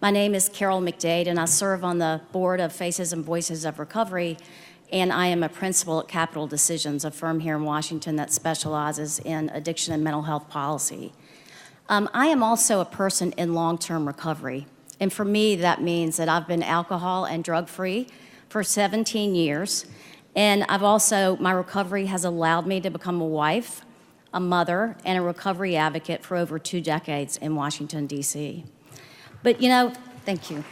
My name is Carol McDaid, and I serve on the board of Faces and Voices of Recovery, and I am a principal at Capital Decisions, a firm here in Washington that specializes in addiction and mental health policy. I am also a person in long-term recovery, and for me that means that I've been alcohol and drug-free for 17 years, and my recovery has allowed me to become a wife, a mother, and a recovery advocate for over 2 decades in Washington, D.C. But thank you.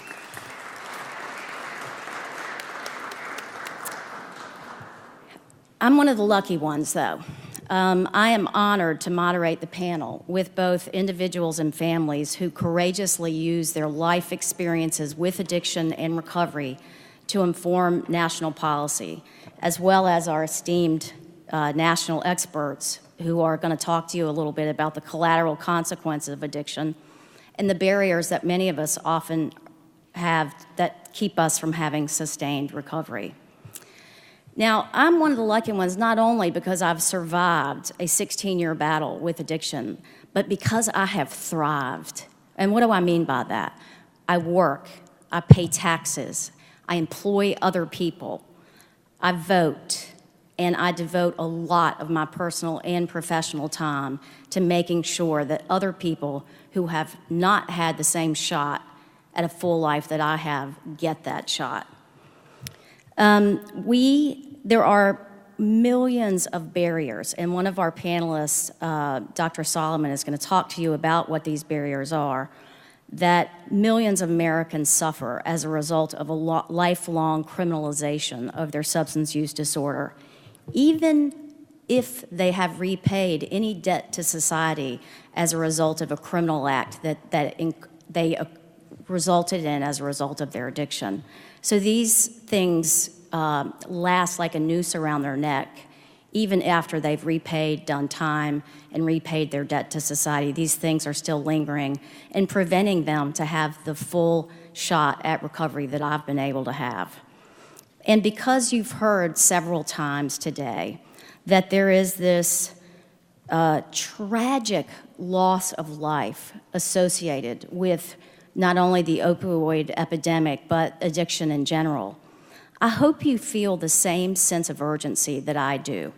I'm one of the lucky ones, though. I am honored to moderate the panel with both individuals and families who courageously use their life experiences with addiction and recovery to inform national policy, as well as our esteemed national experts who are going to talk to you a little bit about the collateral consequences of addiction and the barriers that many of us often have that keep us from having sustained recovery. Now, I'm one of the lucky ones not only because I've survived a 16-year battle with addiction, but because I have thrived. And what do I mean by that? I work, I pay taxes, I employ other people, I vote, and I devote a lot of my personal and professional time to making sure that other people who have not had the same shot at a full life that I have get that shot. There are millions of barriers, and one of our panelists, Dr. Solomon, is going to talk to you about what these barriers are, that millions of Americans suffer as a result of a lifelong criminalization of their substance use disorder, even if they have repaid any debt to society as a result of a criminal act that they resulted in as a result of their addiction. So these things last like a noose around their neck, even after they've done time, and repaid their debt to society. These things are still lingering and preventing them to have the full shot at recovery that I've been able to have. And because you've heard several times today that there is this tragic loss of life associated with not only the opioid epidemic, but addiction in general, I hope you feel the same sense of urgency that I do.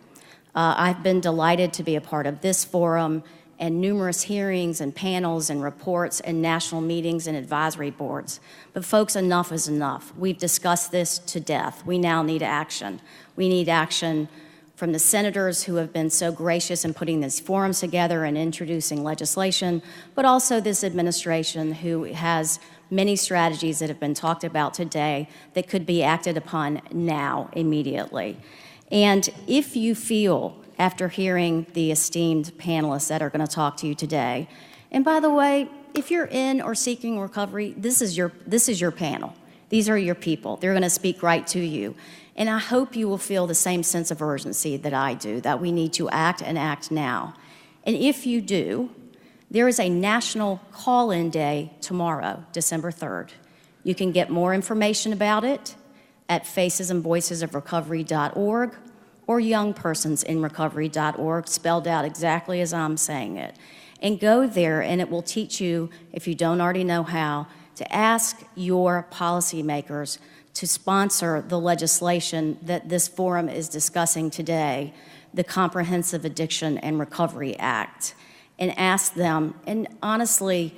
I've been delighted to be a part of this forum and numerous hearings and panels and reports and national meetings and advisory boards. But folks, enough is enough. We've discussed this to death. We now need action. We need action from the senators who have been so gracious in putting these forums together and introducing legislation, but also this administration who has many strategies that have been talked about today that could be acted upon now, immediately. And if you feel, after hearing the esteemed panelists that are going to talk to you today, and by the way, if you're in or seeking recovery, this is your panel. These are your people. They're going to speak right to you. And I hope you will feel the same sense of urgency that I do, that we need to act and act now. And if you do, there is a national call-in day tomorrow, December 3rd. You can get more information about it at facesandvoicesofrecovery.org or youngpersonsinrecovery.org, spelled out exactly as I'm saying it. And go there, and it will teach you, if you don't already know how, to ask your policymakers to sponsor the legislation that this forum is discussing today, the Comprehensive Addiction and Recovery Act, and ask them, and honestly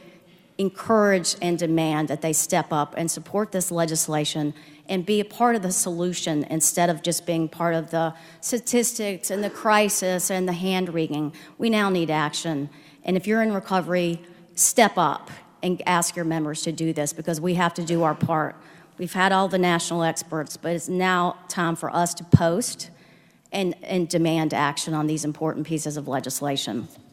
encourage and demand that they step up and support this legislation and be a part of the solution instead of just being part of the statistics and the crisis and the hand-wringing. We now need action. And if you're in recovery, step up and ask your members to do this, because we have to do our part. We've had all the national experts, but it's now time for us to post and demand action on these important pieces of legislation.